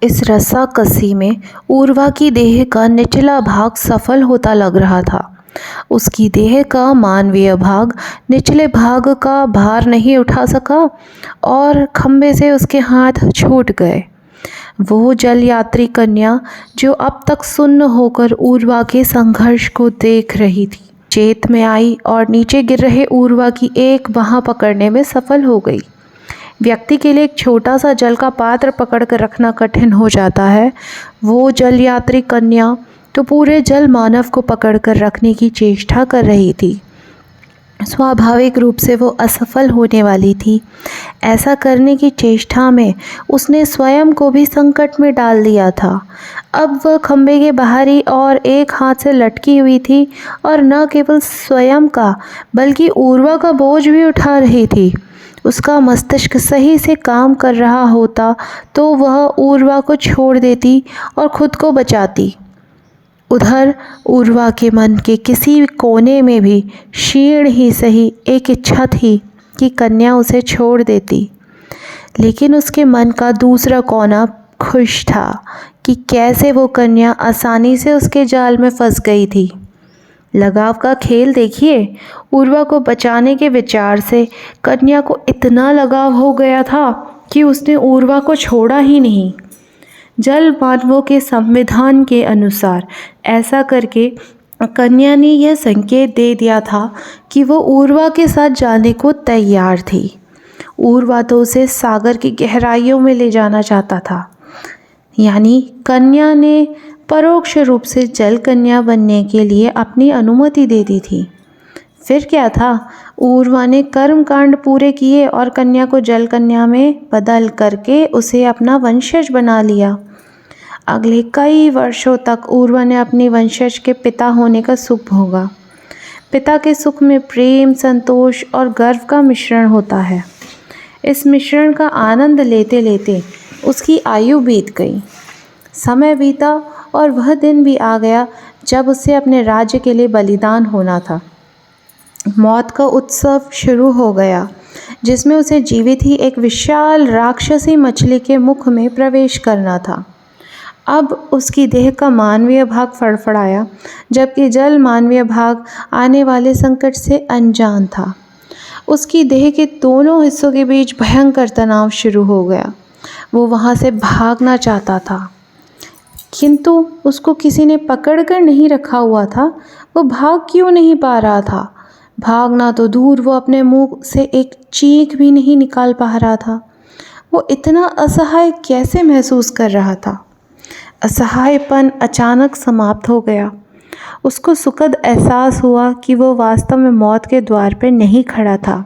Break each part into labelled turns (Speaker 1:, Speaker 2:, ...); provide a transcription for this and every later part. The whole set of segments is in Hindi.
Speaker 1: इस रस्साकसी में ऊर्वा की देह का निचला भाग सफल होता लग रहा था। उसकी देह का मानवीय भाग निचले भाग का भार नहीं उठा सका और खंबे से उसके हाथ छूट गए। वो जल यात्री कन्या जो अब तक सुन्न होकर ऊर्वा के संघर्ष को देख रही थी, चेत में आई और नीचे गिर रहे ऊर्वा की एक बाँह पकड़ने में सफल हो गई। व्यक्ति के लिए एक छोटा सा जल का पात्र पकड़ कर रखना कठिन हो जाता है, वो जल यात्री कन्या तो पूरे जल मानव को पकड़ कर रखने की चेष्टा कर रही थी। स्वाभाविक रूप से वो असफल होने वाली थी। ऐसा करने की चेष्टा में उसने स्वयं को भी संकट में डाल दिया था। अब वह खंबे के बाहरी और एक हाथ से लटकी हुई थी और न केवल स्वयं का बल्कि ऊर्वा का बोझ भी उठा रही थी। उसका मस्तिष्क सही से काम कर रहा होता तो वह ऊर्वा को छोड़ देती और खुद को बचाती। उधर ऊर्वा के मन के किसी कोने में भी क्षीण ही सही एक इच्छा थी कि कन्या उसे छोड़ देती, लेकिन उसके मन का दूसरा कोना खुश था कि कैसे वो कन्या आसानी से उसके जाल में फंस गई थी। लगाव का खेल देखिए। ऊर्वा को बचाने के विचार से कन्या को इतना लगाव हो गया था कि उसने ऊर्वा को छोड़ा ही नहीं। जल मानवों के संविधान के अनुसार ऐसा करके कन्या ने यह संकेत दे दिया था कि वो ऊर्वा के साथ जाने को तैयार थी। ऊर्वा तो उसे सागर की गहराइयों में ले जाना चाहता था, यानी कन्या ने परोक्ष रूप से जल कन्या बनने के लिए अपनी अनुमति दे दी थी। फिर क्या था, ऊर्वा ने कर्मकांड पूरे किए और कन्या को जल कन्या में बदल करके उसे अपना वंशज बना लिया। अगले कई वर्षों तक ऊर्वा ने अपनी वंशज के पिता होने का सुख भोगा। पिता के सुख में प्रेम, संतोष और गर्व का मिश्रण होता है। इस मिश्रण का आनंद लेते लेते उसकी आयु बीत गई। समय बीता और वह दिन भी आ गया जब उसे अपने राज्य के लिए बलिदान होना था। मौत का उत्सव शुरू हो गया, जिसमें उसे जीवित ही एक विशाल राक्षसी मछली के मुख में प्रवेश करना था। अब उसकी देह का मानवीय भाग फड़फड़ाया, जबकि जल मानवीय भाग आने वाले संकट से अनजान था। उसकी देह के दोनों हिस्सों के बीच भयंकर तनाव शुरू हो गया। वो वहाँ से भागना चाहता था, किंतु उसको किसी ने पकड़ कर नहीं रखा हुआ था। वो भाग क्यों नहीं पा रहा था? भागना तो दूर, वो अपने मुंह से एक चीख भी नहीं निकाल पा रहा था। वो इतना असहाय कैसे महसूस कर रहा था? असहायपन अचानक समाप्त हो गया। उसको सुखद एहसास हुआ कि वो वास्तव में मौत के द्वार पर नहीं खड़ा था।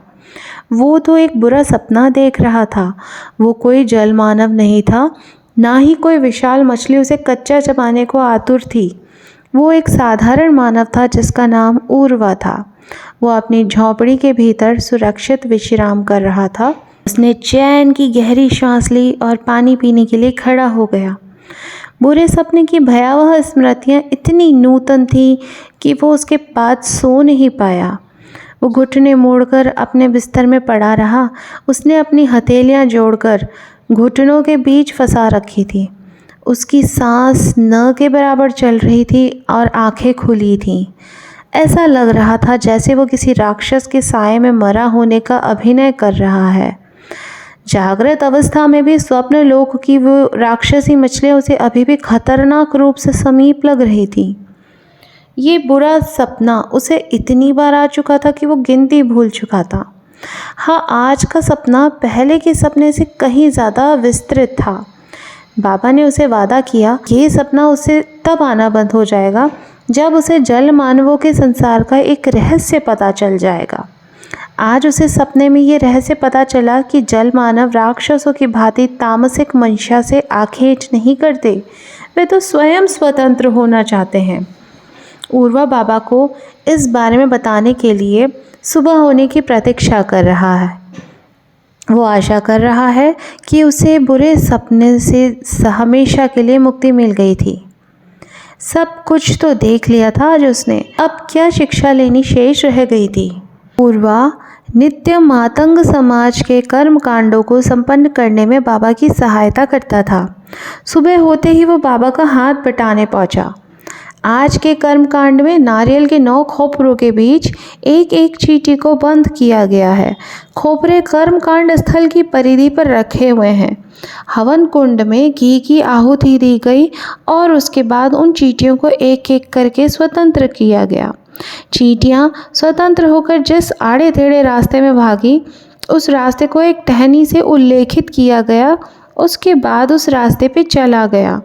Speaker 1: वो तो एक बुरा सपना देख रहा था। वो कोई जल मानव नहीं था, ना ही कोई विशाल मछली उसे कच्चा चबाने को आतुर थी। वो एक साधारण मानव था जिसका नाम ऊर्वा था। वो अपनी झोंपड़ी के भीतर सुरक्षित विश्राम कर रहा था। उसने चैन की गहरी सांस ली और पानी पीने के लिए खड़ा हो गया। बुरे सपने की भयावह स्मृतियाँ इतनी नूतन थी कि वो उसके बाद सो नहीं पाया। वो घुटने मोड़कर अपने बिस्तर में पड़ा रहा। उसने अपनी हथेलियाँ जोड़कर घुटनों के बीच फंसा रखी थी। उसकी सांस न के बराबर चल रही थी और आंखें खुली थीं। ऐसा लग रहा था जैसे वो किसी राक्षस के साए में मरा होने का अभिनय कर रहा है। जागृत अवस्था में भी स्वप्न लोक की वो राक्षसी मछलियाँ उसे अभी भी खतरनाक रूप से समीप लग रही थी। ये बुरा सपना उसे इतनी बार आ चुका था कि वो गिनती भूल चुका था। हाँ, आज का सपना पहले के सपने से कहीं ज़्यादा विस्तृत था। बाबा ने उसे वादा किया कि ये सपना उसे तब आना बंद हो जाएगा जब उसे जल मानवों के संसार का एक रहस्य पता चल जाएगा। आज उसे सपने में ये रहस्य पता चला कि जल मानव राक्षसों की भांति तामसिक मंशा से आखेट नहीं करते, वे तो स्वयं स्वतंत्र होना चाहते हैं। ऊर्वा बाबा को इस बारे में बताने के लिए सुबह होने की प्रतीक्षा कर रहा है। वो आशा कर रहा है कि उसे बुरे सपने से हमेशा के लिए मुक्ति मिल गई थी। सब कुछ तो देख लिया था आज उसने, अब क्या शिक्षा लेनी शेष रह गई थी। ऊर्वा नित्य मातंग समाज के कर्म कांडों को संपन्न करने में बाबा की सहायता करता था। सुबह होते ही वो बाबा का हाथ बटाने पहुंचा। आज के कर्म कांड में नारियल के 9 खोपरों के बीच एक एक चींटी को बंद किया गया है। खोपरे कर्म कांड स्थल की परिधि पर रखे हुए हैं। हवन कुंड में घी की आहुति दी गई और उसके बाद उन चींटियों को एक एक करके स्वतंत्र किया गया। चींटियां स्वतंत्र होकर जिस आड़े टेढ़े रास्ते में भागी, उस रास्ते को एक टहनी से उल्लेखित किया गया। उसके बाद उस रास्ते पे चला गया।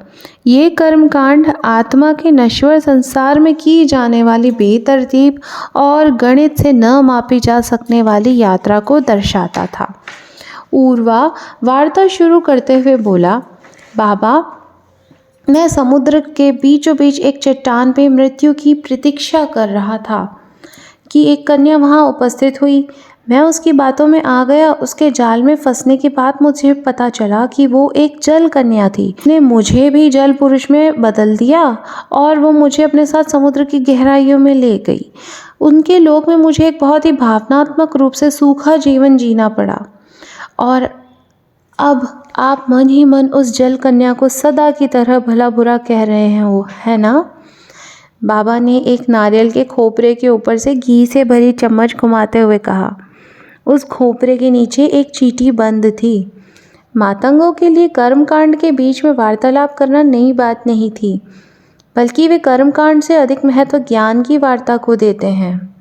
Speaker 1: ये कर्मकांड आत्मा के नश्वर संसार में की जाने वाली बेतरतीब और गणित से न मापी जा सकने वाली यात्रा को दर्शाता था। ऊर्वा वार्ता शुरू करते हुए बोला, बाबा, मैं समुद्र के बीचों बीच एक चट्टान पे मृत्यु की प्रतीक्षा कर रहा था कि एक कन्या वहाँ उपस्थित हुई। मैं उसकी बातों में आ गया। उसके जाल में फंसने के बाद मुझे पता चला कि वो एक जल कन्या थी। उसने मुझे भी जल पुरुष में बदल दिया और वो मुझे अपने साथ समुद्र की गहराइयों में ले गई। उनके लोक में मुझे एक बहुत ही भावनात्मक रूप से सूखा जीवन जीना पड़ा और अब आप मन ही मन उस जल कन्या को सदा की तरह भला बुरा कह रहे हैं, वो है ना? बाबा ने एक नारियल के खोपरे के ऊपर से घी से भरी चम्मच घुमाते हुए कहा। उस खोपरे के नीचे एक चींटी बंद थी। मातंगों के लिए कर्मकांड के बीच में वार्तालाप करना नई बात नहीं थी, बल्कि वे कर्मकांड से अधिक महत्व ज्ञान की वार्ता को देते हैं।